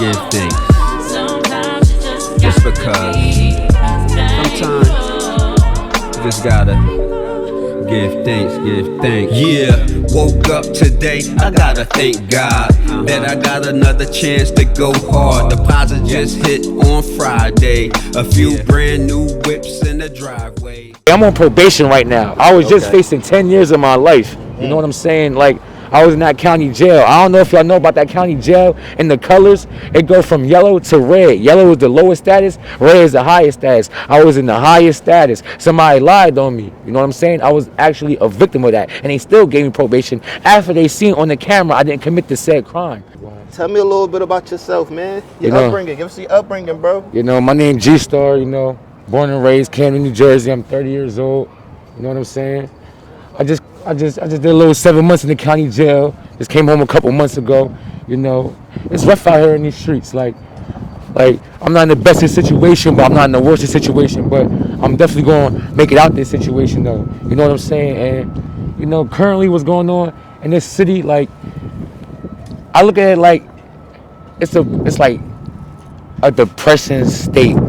give thanks. Just because sometimes you just gotta give thanks. Yeah, woke up today, I gotta thank God that I got another chance to go hard. Deposit just hit on Friday, a few brand new whips in the driveway. I'm on probation right now. I was just facing 10 years of my life. You know what I'm saying? Like, I was in that county jail. I don't know if y'all know about that county jail and the colors. It goes from yellow to red. Yellow is the lowest status, red is the highest status. I was in the highest status. Somebody lied on me. You know what I'm saying? I was actually a victim of that. And they still gave me probation after they seen on the camera I didn't commit the said crime. Tell me a little bit about yourself, man. Your upbringing. Give us your upbringing, bro. You know, my name G-Star, you know. Born and raised Camden, New Jersey. I'm 30 years old. You know what I'm saying? I just did a little 7 months in the county jail. Just came home a couple months ago. You know, it's rough out here in these streets. Like I'm not in the best situation, but I'm not in the worst situation. But I'm definitely gonna make it out this situation, though. You know what I'm saying? And you know, currently what's going on in this city, like I look at it like it's like a depressing state, type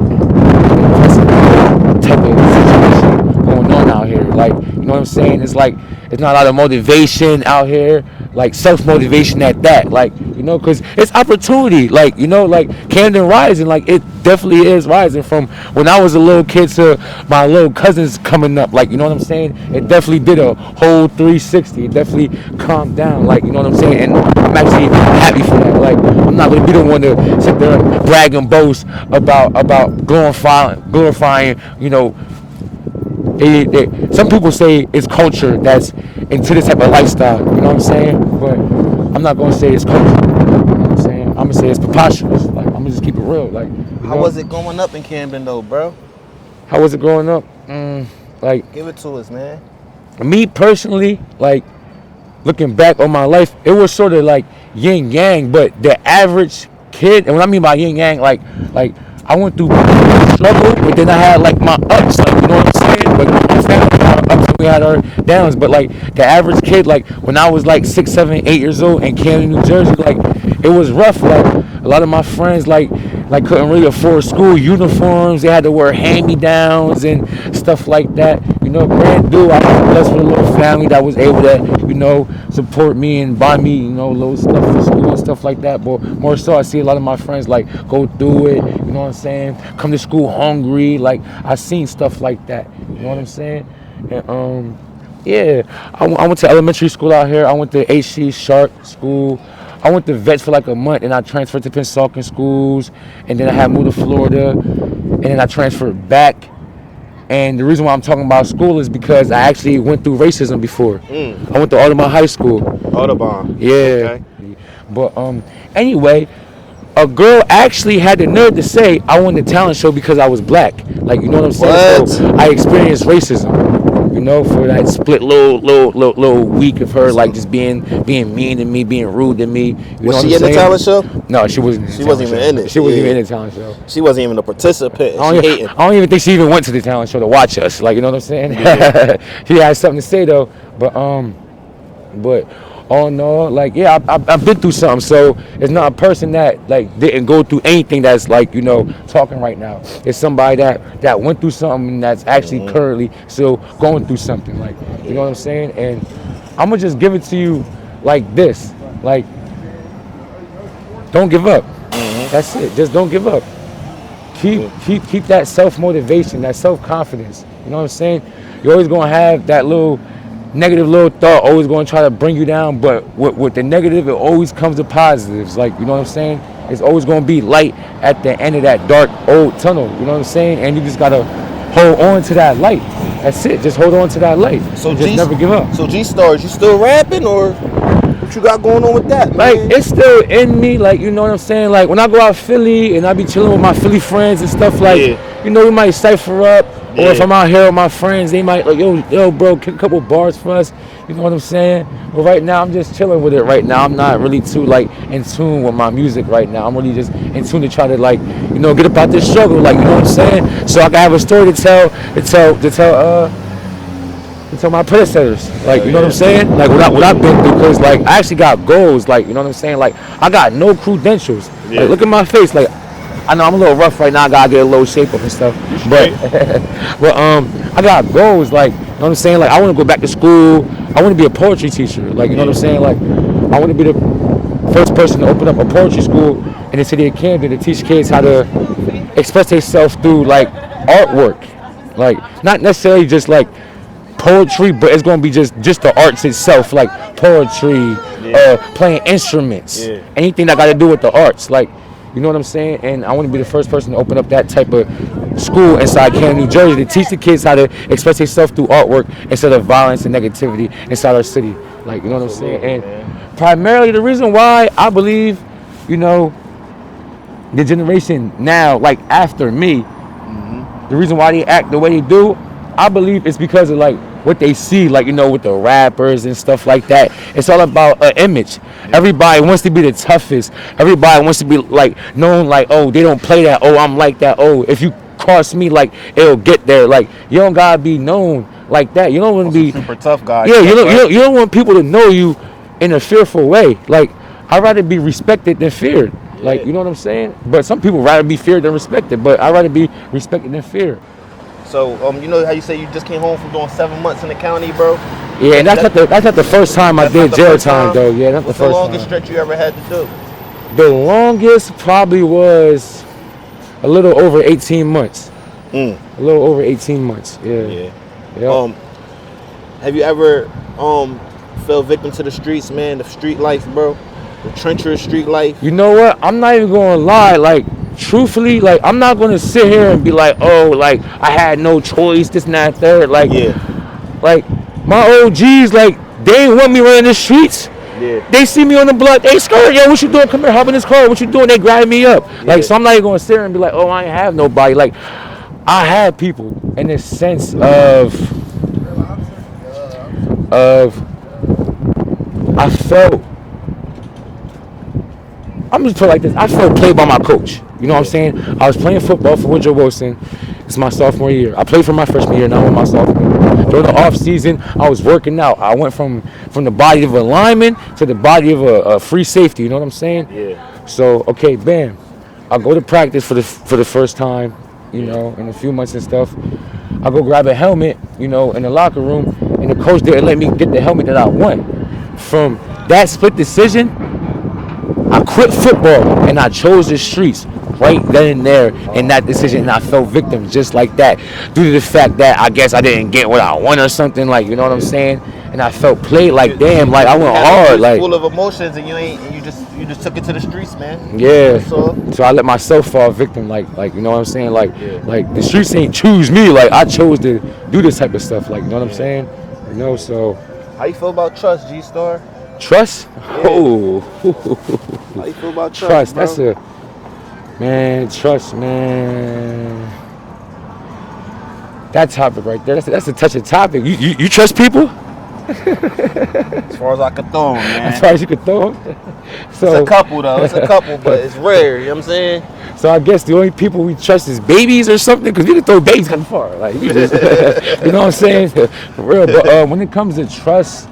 of situation going on out here. Like, you know what I'm saying? It's like it's not a lot of motivation out here, like self-motivation at that. Like, you know, because it's opportunity. Like, you know, like Camden rising, like it definitely is rising from when I was a little kid to my little cousins coming up. Like, you know what I'm saying? It definitely did a whole 360. It definitely calmed down. Like, you know what I'm saying? And I'm actually happy for that. Like, I'm not gonna be the one to sit there and brag and boast about glorifying, you know. Some people say it's culture that's into this type of lifestyle, you know what I'm saying? But I'm not gonna say it's culture, you know what I'm saying? I'm gonna say it's preposterous. Like, I'm gonna just keep it real. Like, how was it growing up in Camden, though, bro? How was it growing up? Like, give it to us, man. Me personally, like, looking back on my life, it was sort of like yin yang. But the average kid, and what I mean by yin yang, like I went through struggle, but then I had like my ups, like, you know what I'm saying? But my family had our ups and we had our downs. But like the average kid, like when I was like 6, 7, 8 years old in Camden, New Jersey, like it was rough. Like a lot of my friends like couldn't really afford school uniforms. They had to wear hand-me-downs and stuff like that. You know, brand new. I was blessed with a little family that was able to, you know, support me and buy me, you know, little stuff for school and stuff like that. But more so, I see a lot of my friends like go through it. You know what I'm saying? Come to school hungry. Like I seen stuff like that. You know what I'm saying? And yeah, I went to elementary school out here. I went to HC Sharp School. I went to vets for like a month, and I transferred to Pensacola schools, and then I had moved to Florida, and then I transferred back. And the reason why I'm talking about school is because I actually went through racism before. I went to Audubon High School. Audubon. Yeah. Okay. But anyway, a girl actually had the nerve to say I won the talent show because I was black. Like, you know what I'm saying? What? So I experienced racism. You know, for that split little week of her like just being mean to me, being rude to me. Was she in the talent show? No, she wasn't. She wasn't even in it. She wasn't even in the talent show. She wasn't even a participant. I don't even think she even went to the talent show to watch us. Like, you know what I'm saying? Yeah. She had something to say though, but oh no, like yeah, I've been through something, so it's not a person that like didn't go through anything that's like, you know, talking right now. It's somebody that went through something that's actually currently still going through something, like, you know what I'm saying? And I'm gonna just give it to you like this, like, don't give up. That's it. Just don't give up. Keep that self-motivation, that self-confidence. You know what I'm saying? You're always gonna have that little negative little thought always going to try to bring you down, but with the negative, it always comes to positives. Like, you know what I'm saying? It's always going to be light at the end of that dark old tunnel. You know what I'm saying? And you just got to hold on to that light. That's it. Just hold on to that light. So just never give up. So G-Stars, you still rapping, or what you got going on with that, man? Like, it's still in me. Like, you know what I'm saying? Like, when I go out Philly and I be chilling with my Philly friends and stuff, like, you know, we might cipher up. Or if I'm out here with my friends, they might like, yo, bro, kick a couple bars for us. You know what I'm saying? But right now, I'm just chilling with it right now. I'm not really too, like, in tune with my music right now. I'm really just in tune to try to, like, you know, get about this struggle, like, you know what I'm saying? So I can have a story to tell to my predecessors. Like, you know what I'm saying? Like what I've been through, because like I actually got goals. Like, you know what I'm saying? Like I got no credentials. Yeah. Like, look at my face. Like I know I'm a little rough right now. I gotta get a little shape up and stuff. But I got goals. Like, you know what I'm saying? Like I want to go back to school. I want to be a poetry teacher. Like, you know what I'm saying? Like I want to be the first person to open up a poetry school in the city of Camden to teach kids how to express themselves through like artwork. Like not necessarily just like poetry, but it's gonna be just the arts itself, like poetry, playing instruments, anything that got to do with the arts. Like, you know what I'm saying? And I want to be the first person to open up that type of school inside Camden, New Jersey, to teach the kids how to express themselves through artwork instead of violence and negativity inside our city. Like, you know what I'm saying? And primarily the reason why I believe, you know, the generation now, like after me, the reason why they act the way they do, I believe it's because of like what they see, like, you know, with the rappers and stuff like that. It's all about an image. Everybody wants to be the toughest. Everybody wants to be like known, like, oh, they don't play that. Oh, I'm like that. Oh, if you cross me, like, it'll get there. Like, you don't gotta be known like that. You don't want to be super tough guy. Yeah, you don't want people to know you in a fearful way. Like, I'd rather be respected than feared. Like, you know what I'm saying? But some people rather be feared than respected. But I'd rather be respected than feared. So, you know how you say you just came home from doing 7 months in the county, bro? Yeah, and that's not the first time I did jail time, though. Yeah, that's the first time. What's the longest stretch you ever had to do? The longest probably was a little over 18 months. A little over 18 months. Yeah. Have you ever fell victim to the streets, man? The street life, bro. The treacherous street life. You know what? I'm not even gonna lie. Like, truthfully, like, I'm not gonna sit here and be like, oh, like, I had no choice, this and that, third. Like, like, my OGs, like, they ain't want me running the streets. Yeah. They see me on the block, they scared. Yo, what you doing? Come here, hop in this car. What you doing? They grab me up. Like, so I'm not even gonna sit here and be like, oh, I ain't have nobody. Like, I had people in the sense of I felt, I'm just put it like this, I felt played by my coach. You know what I'm saying? I was playing football for Woodrow Wilson. It's my sophomore year. I played for my freshman year, now I'm my sophomore year. During the off season, I was working out. I went from the body of a lineman to the body of a free safety. You know what I'm saying? Yeah. So, okay, bam. I go to practice for the first time, you know, in a few months and stuff. I go grab a helmet, you know, in the locker room, and the coach didn't let me get the helmet that I want. From that split decision, I quit football and I chose the streets right then and there in that decision, and I fell victim just like that due to the fact that I guess I didn't get what I want or something, like, you know what I'm saying? And I felt played, like, damn, like I went hard, like full of emotions, and you just took it to the streets, man. Yeah. So I let myself fall victim, like you know what I'm saying? Like the streets ain't choose me, like I chose to do this type of stuff, like, you know what I'm saying? You know, so how you feel about trust, G-Star? Trust? Yeah. Oh. How you feel about trust, bro? That's trust, man. That topic right there, that's a touching topic. You trust people? As far as I can throw them, man. As far as you can throw them? So, it's a couple, though. It's a couple, but it's rare, you know what I'm saying? So I guess the only people we trust is babies or something, because we can throw babies kind of far. Like, you just, you know what I'm saying? For real. But when it comes to trust,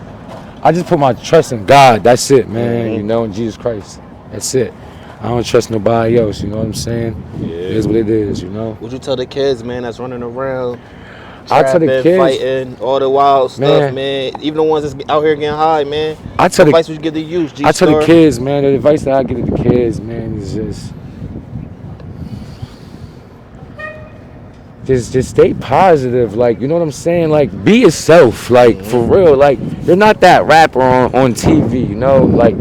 I just put my trust in God. That's it, man. You know, in Jesus Christ. That's it. I don't trust nobody else. You know what I'm saying? Yeah. It is what it is. You know. Would you tell the kids, man, that's running around, I tell the kids, fighting, all the wild stuff, man. Even the ones that's out here getting high, man. I tell what advice would you give the youth, G-Star? I tell the kids, man. The advice that I give to the kids, man, is just stay positive, like, you know what I'm saying? Like, be yourself, like, for real. Like, you're not that rapper on TV, you know? Like,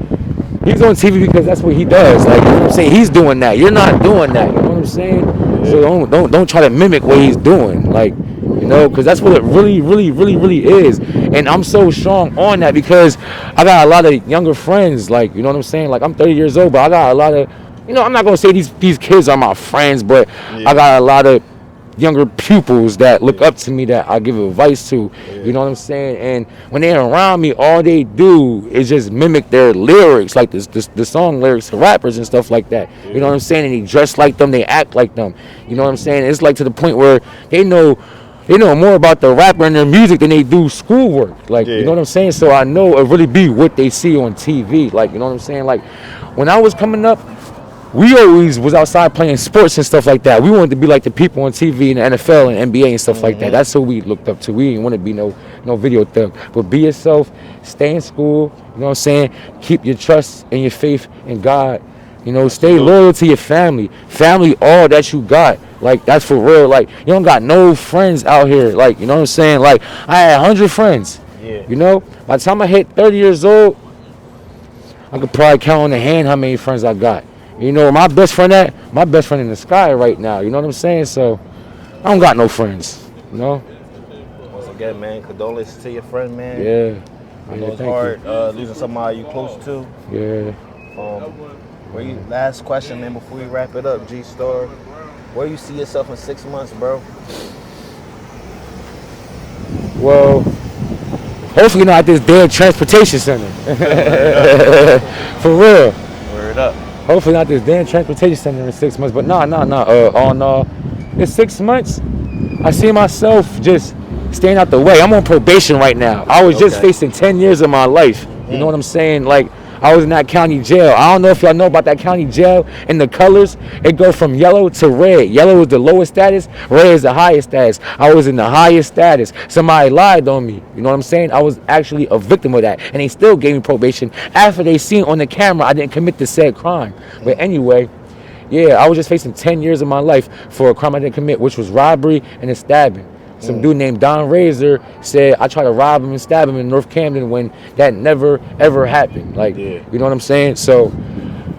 he's on TV because that's what he does. Like, you know what I'm saying? He's doing that. You're not doing that. You know what I'm saying? So don't try to mimic what he's doing. Like, you know, because that's what it really, really, really, really is. And I'm so strong on that because I got a lot of younger friends. Like, you know what I'm saying? Like, I'm 30 years old, but I got a lot of, you know, I'm not gonna say these kids are my friends, but I got a lot of younger pupils that look up to me that I give advice to, you know what I'm saying? And when they're around me, all they do is just mimic their lyrics, like the song lyrics to rappers and stuff like that. You know what I'm saying? And they dress like them, they act like them. You know what I'm saying? It's like to the point where they know they know more about the rapper and their music than they do schoolwork. Like, you know what I'm saying? So I know it really be what they see on TV. Like, you know what I'm saying? Like, when I was coming up, we always was outside playing sports and stuff like that. We wanted to be like the people on TV and the NFL and NBA and stuff like that. That's who we looked up to. We didn't want to be no video thug. But be yourself, stay in school, you know what I'm saying? Keep your trust and your faith in God. You know, stay loyal to your family. Family, all that you got. Like, that's for real. Like, you don't got no friends out here. Like, you know what I'm saying? Like, I had 100 friends. Yeah. You know? By the time I hit 30 years old, I could probably count on the hand how many friends I got. You know, my best friend in the sky right now. You know what I'm saying? So, I don't got no friends. You know? Once again, man, condolences to your friend, man. Yeah. I know it's hard losing somebody you close to. Yeah. Last question, man, before we wrap it up, G-Star. Where you see yourself in 6 months, bro? Well, hopefully not at this damn transportation center. For real. Word up. Hopefully not this damn transportation center in 6 months. But in 6 months, I see myself just staying out the way. I'm on probation right now. I was just facing 10 years of my life. You know what I'm saying? Like, I was in that county jail. I don't know if y'all know about that county jail and the colors. It go from yellow to red. Yellow is the lowest status. Red is the highest status. I was in the highest status. Somebody lied on me. You know what I'm saying? I was actually a victim of that. And they still gave me probation after they seen on the camera I didn't commit the said crime. But anyway, yeah, I was just facing 10 years of my life for a crime I didn't commit, which was robbery and a stabbing. Some dude named Don Razor said I tried to rob him and stab him in North Camden when that never, ever happened. Like, you know what I'm saying? So,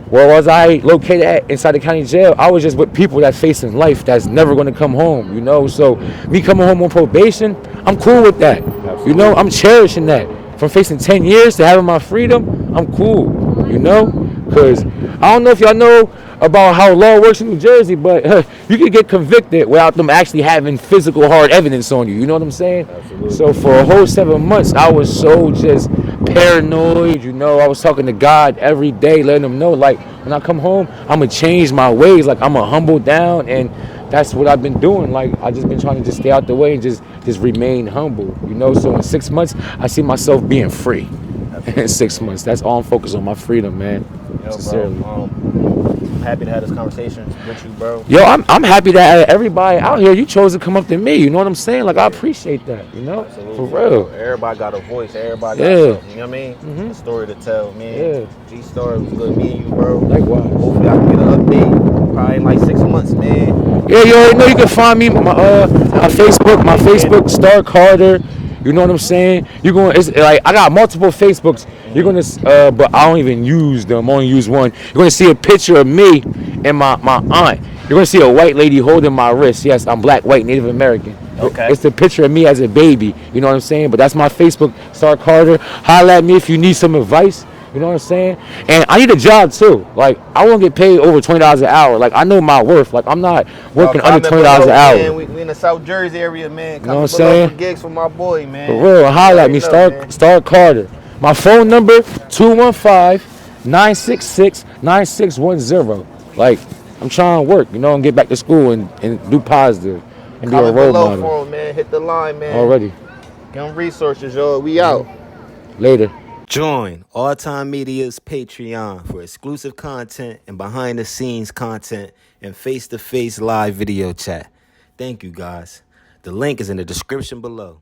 where was I located at inside the county jail? I was just with people that's facing life that's never going to come home, you know? So, me coming home on probation, I'm cool with that. Absolutely. You know, I'm cherishing that. From facing 10 years to having my freedom, I'm cool, you know? Because I don't know if y'all know about how law works in New Jersey, but you can get convicted without them actually having physical hard evidence on you. You know what I'm saying? Absolutely. So for a whole 7 months, I was so just paranoid. You know, I was talking to God every day, letting him know, like, when I come home, I'm going to change my ways. Like, I'm going to humble down, and that's what I've been doing. Like, I just been trying to just stay out the way and just remain humble, you know? So in 6 months, I see myself being free. In 6 months. That's all I'm focused on, my freedom, man. Yo, sincerely. Bro, I'm happy to have this conversation with you, bro. Yo, I'm happy that everybody out here, you chose to come up to me. You know what I'm saying? Like, I appreciate that, you know? Absolutely. For real. Everybody got a voice. Everybody got something, you know what I mean? A story to tell, man. G-Star, it was good meeting you, bro. Likewise. Hopefully I can get an update probably in like 6 months, man. Yeah, you already know you can find me my Facebook, Star Carter. You know what I'm saying? It's like I got multiple Facebooks. You're gonna, but I don't even use them. I only use one. You're gonna see a picture of me and my aunt. You're gonna see a white lady holding my wrist. Yes, I'm black, white, Native American. Okay. It's the picture of me as a baby. You know what I'm saying? But that's my Facebook, Star Carter. Holla at me if you need some advice. You know what I'm saying? And I need a job too. Like, I won't get paid over $20 an hour. Like, I know my worth. Like, I'm not working under $20 an hour. Man, we in the South Jersey area, man. You know what I'm saying? For gigs for my boy, man. For real, holla at me, Star Carter. My phone number 215-966-9610. Like, I'm trying to work, you know, and get back to school and do positive and be a role model. For him, man. Hit the line, man. Already. Get them resources, y'all. We out. Later. Join All Time Media's Patreon for exclusive content and behind-the-scenes content and face-to-face live video chat. Thank you, guys. The link is in the description below.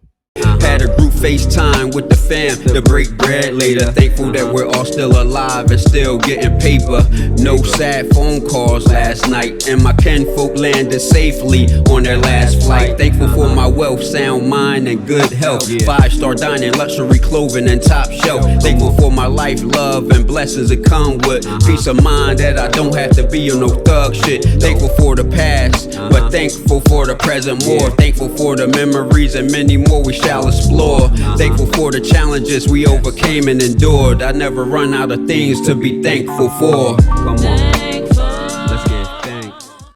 Had a group FaceTime with the fam to break bread later. Thankful that we're all still alive and still getting paper. No sad phone calls last night, and my kinfolk landed safely on their last flight. Thankful for my wealth, sound mind, and good health. 5-star dining, luxury clothing, and top shelf. Thankful for my life, love, and blessings that come with peace of mind that I don't have to be on no thug shit. Thankful for the past, but thankful for the present more. Thankful for the memories and many more we shall explore. Thankful for the challenges we overcame and endured. I never run out of things to be thankful for. Come on.